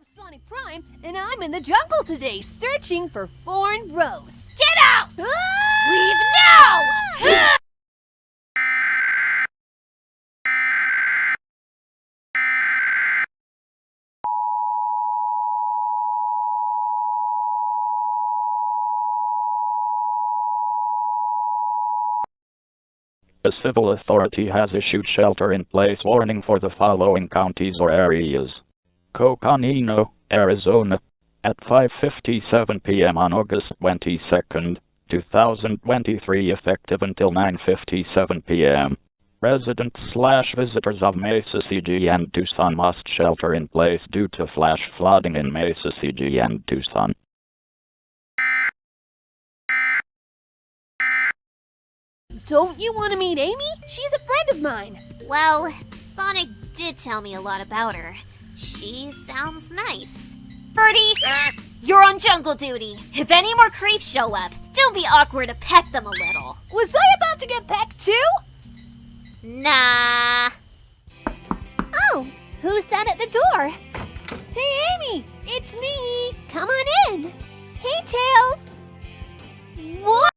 of Sonic Prime, and I'm in the jungle today searching for foreign rose. Get out! Leave now! A civil authority has issued shelter-in-place warning for the following counties or areas. Coconino, Arizona, at 5:57 p.m. on August 22, 2023, effective until 9:57 p.m. Residents/visitors of Mesa CG and Tucson must shelter in place due to flash flooding in Mesa CG and Tucson. Don't you want to meet Amy? She's a friend of mine. Well, Sonic did tell me a lot about her. She sounds nice. Birdie, you're on jungle duty. If any more creeps show up, don't be awkward to pet them a little. Was I about to get pecked too? Nah. Oh, who's that at the door? Hey, Amy, it's me. Come on in. Hey, Tails. What?